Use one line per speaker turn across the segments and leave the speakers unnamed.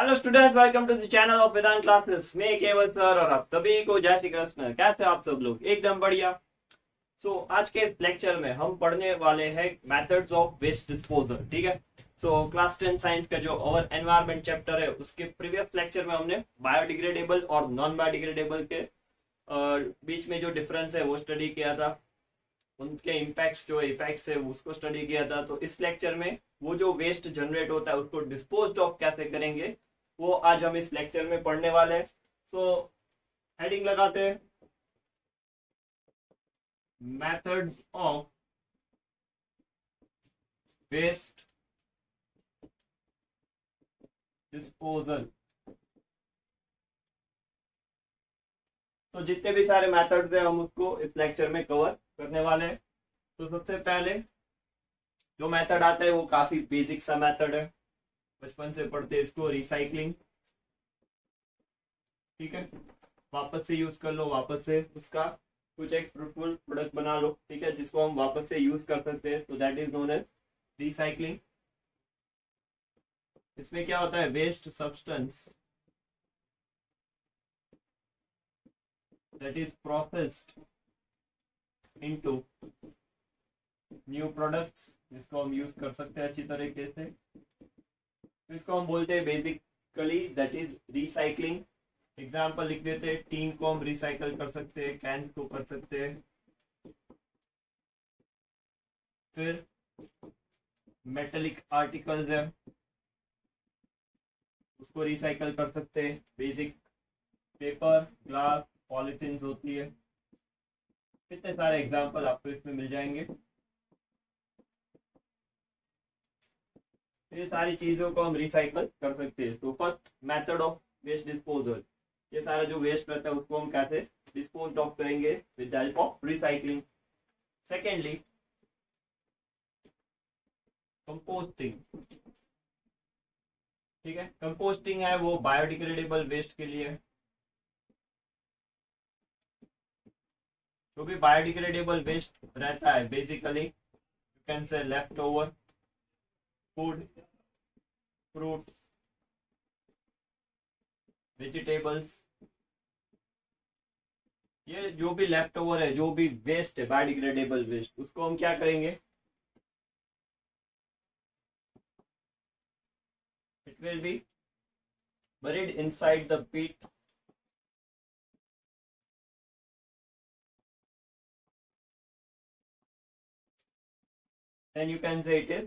Hello students, welcome to the channel of Vedant classes. मैं Keval sir और आप सभी को जय श्री कृष्ण। कैसे आप सब लोग? एकदम बढ़िया। आज के इस लेक्चर में हम पढ़ने वाले हैं मेथड्स ऑफ वेस्ट डिस्पोजल। ठीक है। क्लास 10 साइंस का जो ओवर एनवायरमेंट चैप्टर है उसके प्रीवियस लेक्चर में हमने बायोडिग्रेडेबल और नॉन बायोडिग्रेडेबल के बीच में जो डिफरेंस है वो स्टडी किया था। उनके इम्पैक्ट्स जो इफेक्ट्स है उसको स्टडी किया था। तो इस लेक्चर में वो जो वेस्ट जनरेट होता है उसको डिस्पोज ऑफ कैसे करेंगे वो आज हम इस लेक्चर में पढ़ने वाले हैं। हेडिंग लगाते हैं, मेथड्स ऑफ वेस्ट डिस्पोजल। जितने भी सारे मेथड्स हैं हम उसको इस लेक्चर में कवर करने वाले हैं। सबसे पहले जो मेथड आता है वो काफी बेसिक सा मेथड है, बचपन से पढ़ते हैं इसको, रिसाइकलिंग। ठीक है, वापस से यूज कर लो, वापस से उसका कुछ एक फ्रूटफुल प्रोडक्ट बना लो। ठीक है, जिसको हम वापस से यूज कर सकते हैं, तो that is known as recycling. इसमें क्या होता है, waste substance that is processed into new products, जिसको हम यूज कर सकते हैं अच्छी तरीके से। इसको हम बोलते हैं basically that is recycling. Example लिख देते हैं, टीन को हम रिसाइकल कर सकते हैं, कैंस को कर सकते हैं, फिर मेटेलिक आर्टिकल्स है उसको रिसाइकल कर सकते हैं। बेसिक पेपर, ग्लास, पॉलिथीन होती है। कितने सारे एग्जाम्पल आपको इसमें मिल जाएंगे। ये सारी चीजों को हम रिसाइकल कर सकते हैं। तो first method of waste disposal, ये सारा जो वेस्ट रहता है उसको हम कैसे डिस्पोज ऑफ करेंगे with the help of recycling. Secondly, composting. ठीक है, कंपोस्टिंग है वो बायोडिग्रेडेबल वेस्ट के लिए। जो भी बायोडिग्रेडेबल वेस्ट रहता है बेसिकली यू कैन से left over food, fruit, vegetables, ये जो भी लेफ्ट ओवर है, जो भी वेस्ट है बायोडिग्रेडेबल वेस्ट, उसको हम क्या करेंगे, it will be buried inside the pit, then you can say it is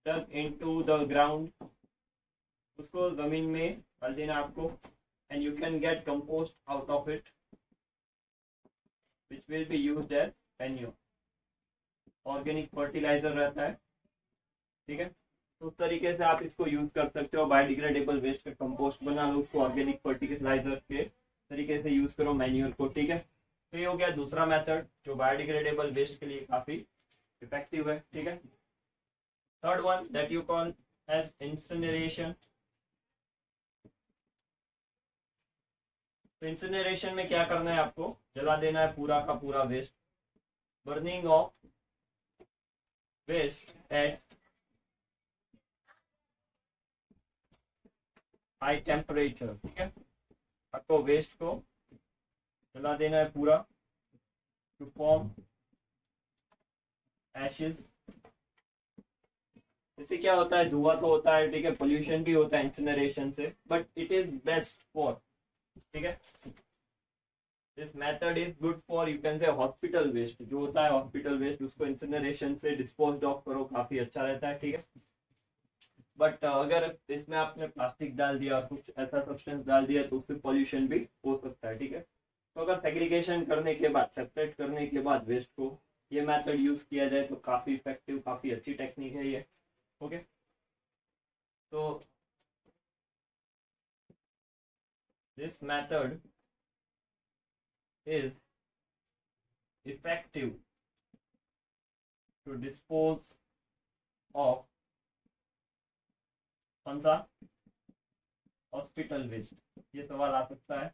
dug into the ground, उसको जमीन में डाल देना आपको, and you can get compost out of it which will be used as manure, organic fertiliser रहता है। ठीक है, तो उस तरीके से आप इसको यूज कर सकते हो। बायोडिग्रेडेबल वेस्ट का कंपोस्ट बना लो, उसको ऑर्गेनिक फर्टिलाइजर के तरीके से यूज करो, मैन्यूर को। ठीक है, तो ये हो गया दूसरा मेथड जो बायोडिग्रेडेबल वेस्ट के लिए काफी इफेक्टिव है। ठीक है, third one that you call as incineration. तो इंसिनरेशन में क्या करना है, आपको जला देना है पूरा का पूरा waste. Burning of waste at high temperature. ठीक है, आपको वेस्ट को जला देना है पूरा टू फॉर्म एशेस। इससे क्या होता है, धुआं तो होता है, ठीक है, पोल्यूशन भी होता है इंसिनरेशन से, but it is best for, ठीक है, this method is good for you can say hospital waste. जो होता है हॉस्पिटल वेस्ट, उसको इंसिनरेशन से डिस्पोज ऑफ करो, काफी अच्छा रहता है। ठीक है, बट अगर इसमें आपने प्लास्टिक डाल दिया, कुछ ऐसा सब्सटेंस डाल दिया, तो उससे पॉल्यूशन भी हो सकता है। ठीक है, तो अगर सेग्रीगेशन करने के बाद, सेपरेट करने के बाद वेस्ट को ये मेथड यूज किया जाए तो काफी इफेक्टिव, काफी अच्छी टेक्निक है ये। ओके, तो this method is effective to dispose of कौन सा, हॉस्पिटल वेस्ट। ये सवाल आ सकता है,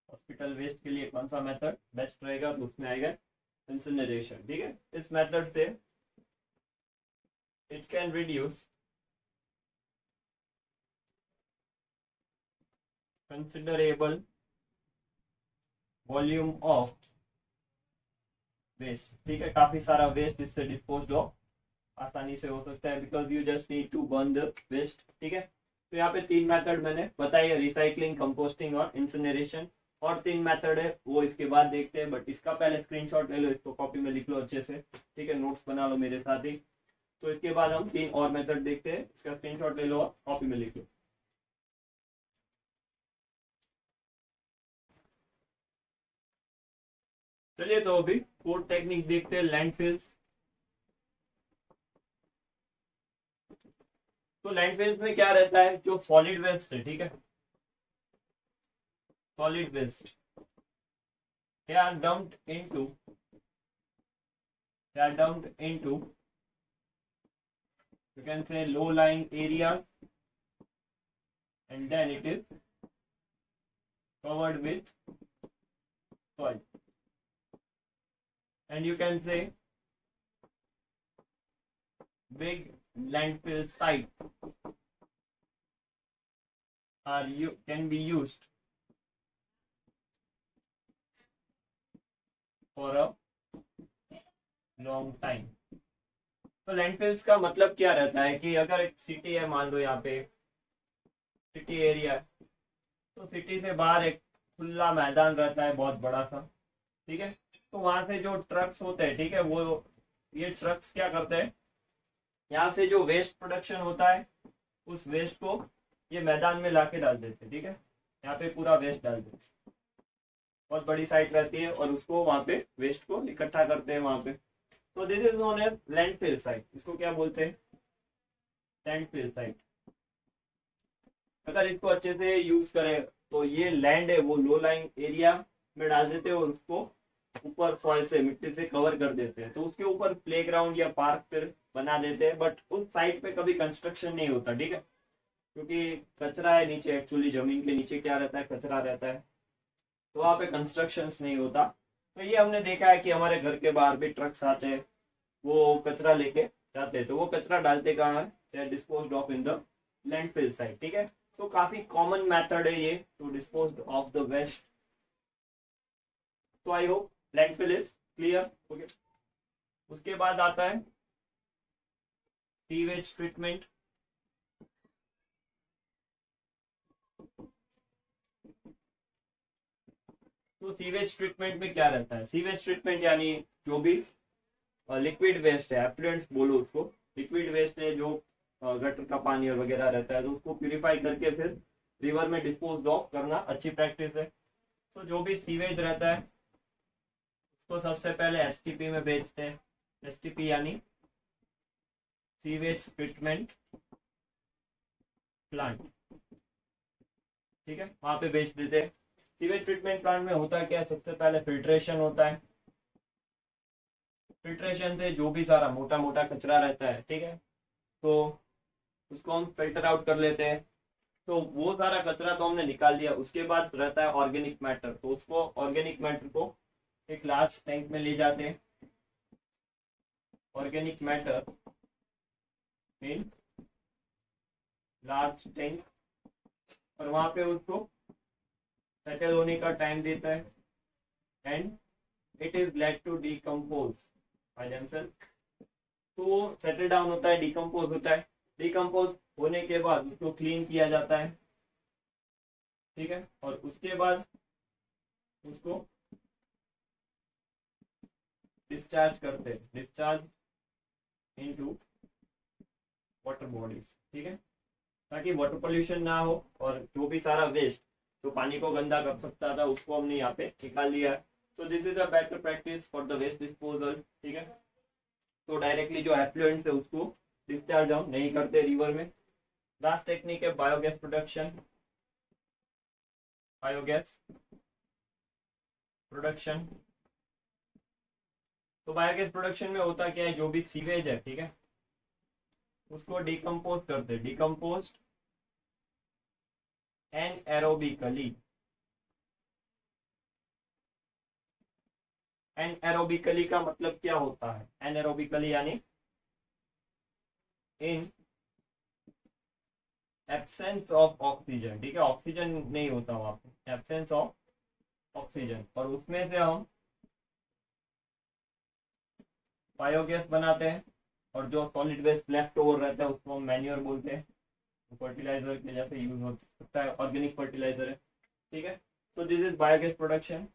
हॉस्पिटल वेस्ट के लिए कौन सा मेथड बेस्ट रहेगा, तो उसमें आएगा इंसिनरेशन। ठीक है, इस मेथड से it can reduce considerable volume of waste, ठीक है, काफी सारा वेस्ट इससे डिस्पोज ऑफ आसानी से हो सकता है, because you just need to burn the waste, ठीक है। तो यहाँ पे 3 मेथड मैंने बताई है, रिसाइकलिंग, कंपोस्टिंग और इंसिनरेशन, और 3 मेथड है वो इसके बाद देखते हैं, बट इसका पहले स्क्रीनशॉट ले लो, इसको कॉपी में लिख लो अच्छे से, ठीक है, नोट्स बना लो मेरे साथ ही। तो इसके बाद हम 3 और मेथड देखते हैं, इसका स्क्रीनशॉट ले लो और कॉपी में लिख लो। चलिए तो अभी 4th टेक्निक देखते हैं, लैंडफिल्स। तो लैंडफिल्स में क्या रहता है, जो सॉलिड वेस्ट है, ठीक है, solid waste they are dumped into you can say low lying areas, and then it is covered with soil, and you can say big landfill sites can be used for a long time। तो landfills का मतलब क्या रहता है कि अगर एक city है, मान लो यहाँ पे सिटी एरिया है, तो सिटी से बाहर एक खुला मैदान रहता है बहुत बड़ा सा, ठीक है, तो वहां से जो ट्रक्स होते हैं, ठीक है, वो ये ट्रक्स क्या करते हैं, यहाँ से जो वेस्ट प्रोडक्शन होता है उस वेस्ट को ये मैदान में लाके डाल देते हैं, ठीक है, यहाँ पे पूरा वेस्ट डाल देते हैं, बहुत बड़ी साइट रहती है और उसको वहां पे वेस्ट को इकट्ठा करते हैं वहां पे। तो this is known as landfill site, इसको क्या बोलते हैं, लैंडफिल साइट। अगर इसको अच्छे से यूज करें तो ये लैंड है वो लो लाइंग एरिया में डाल देते हैं और उसको ऊपर सॉइल से, मिट्टी से कवर कर देते हैं, तो उसके ऊपर प्लेग्राउंड या पार्क फिर बना देते हैं, बट उस साइट पे कभी कंस्ट्रक्शन नहीं होता, ठीक है, क्योंकि कचरा है नीचे, एक्चुअली जमीन के नीचे क्या रहता है, कचरा रहता है, तो वहां पे कंस्ट्रक्शन नहीं होता। तो ये हमने देखा है कि हमारे घर के बाहर भी ट्रक्स आते हैं, वो कचरा लेके जाते हैं, तो वो कचरा डालते कहाँ है, disposed of in the landfill site, ठीक है। तो काफी कॉमन मेथड है ये to dispose of the waste. तो I hope landfill is clear, okay. उसके बाद आता है सीवेज ट्रीटमेंट। तो सीवेज ट्रीटमेंट में क्या रहता है, सीवेज ट्रीटमेंट यानी जो भी लिक्विड वेस्ट है, एफ्लुएंट्स बोलो उसको, लिक्विड वेस्ट है जो गटर का पानी और वगैरह रहता है, तो उसको प्यूरिफाई करके फिर रिवर में डिस्पोज ऑफ करना अच्छी प्रैक्टिस है। तो जो भी सीवेज रहता है उसको सबसे पहले एसटीपी में भेजते हैं, एसटीपी यानी सीवेज ट्रीटमेंट प्लांट, ठीक है, वहां पे भेज देते हैं। सीवेज ट्रीटमेंट प्लांट में होता क्या है, सबसे पहले फिल्ट्रेशन होता है, फिल्ट्रेशन से जो भी सारा मोटा मोटा कचरा रहता है, ठीक है, तो उसको हम फिल्टर आउट कर लेते हैं। तो वो सारा कचरा तो हमने निकाल दिया, उसके बाद रहता है ऑर्गेनिक मैटर, तो उसको ऑर्गेनिक मैटर को एक लार्ज टैंक में ले जाते हैं, organic matter in large tank, और वहां पे उसको सेटल होने का टाइम देता है, and it is late to decompose by themself. तो वो सेटल डाउन होता है, डिकम्पोज होता है, डिकम्पोज होने के बाद उसको क्लीन किया जाता है, ठीक है, और उसके बाद उसको डिस्चार्ज करते हैं, डिस्चार्ज इनटू वाटर बॉडीज, ठीक है, ताकि वाटर पोल्यूशन ना हो, और जो भी सारा वेस्ट जो पानी को गंदा कर सकता था उसको हमने यहाँ पे निकाल लिया है। तो this is a better practice for the waste disposal, ठीक है। तो डायरेक्टली जो एफ्लुएंट्स है उसको डिस्चार्ज हम नहीं करते रिवर में। लास्ट टेक्निक है बायोगैस प्रोडक्शन, बायोगैस प्रोडक्शन। तो बायोगैस प्रोडक्शन में होता क्या है, जो भी सीवेज है, ठीक है, उसको डिकम्पोज करते, डिकम्पोज एनएरोबिकली, एनएरोबिकली का मतलब क्या होता है, एनएरोबिकली यानी इन एब्सेंस ऑफ ऑक्सीजन, ठीक है, ऑक्सीजन नहीं होता वहां पे, एब्सेंस ऑफ ऑक्सीजन, और उसमें से हम बायोगैस बनाते हैं, और जो सॉलिड वेस्ट लेफ्ट ओवर रहता है उसको हम मैन्योर बोलते हैं, फर्टिलाइजर के जैसे यूज हो सकता है, ऑर्गेनिक फर्टिलाइजर है, ठीक है। तो this is biogas production.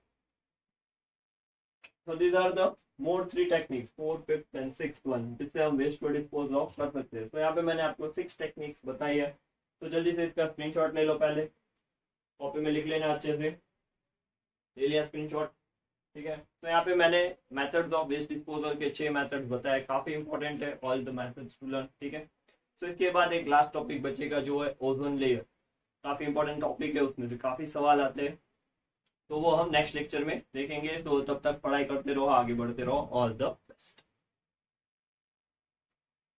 So these are the more three techniques, fourth, fifth and sixth one, जिससे हम वेस्ट को डिस्पोज ऑफ कर सकते हैं। तो यहाँ पे मैंने आपको 6 टेक्निक्स बताई है, तो जल्दी से इसका स्क्रीनशॉट ले लो, पहले कॉपी में लिख लेना अच्छे से, ले लिया स्क्रीनशॉट, ठीक है। तो यहाँ पे मैंने मेथड्स ऑफ वेस्ट डिस्पोजल के 6 मेथड्स बताए, काफी इंपॉर्टेंट है all the methods to learn, ठीक है। तो इसके बाद एक लास्ट टॉपिक बचेगा जो है ओजोन लेयर, काफी इंपॉर्टेंट टॉपिक है, उसमें से काफी सवाल आते हैं, तो वो हम नेक्स्ट लेक्चर में देखेंगे। तो तब तक पढ़ाई करते रहो, आगे बढ़ते रहो, ऑल द बेस्ट।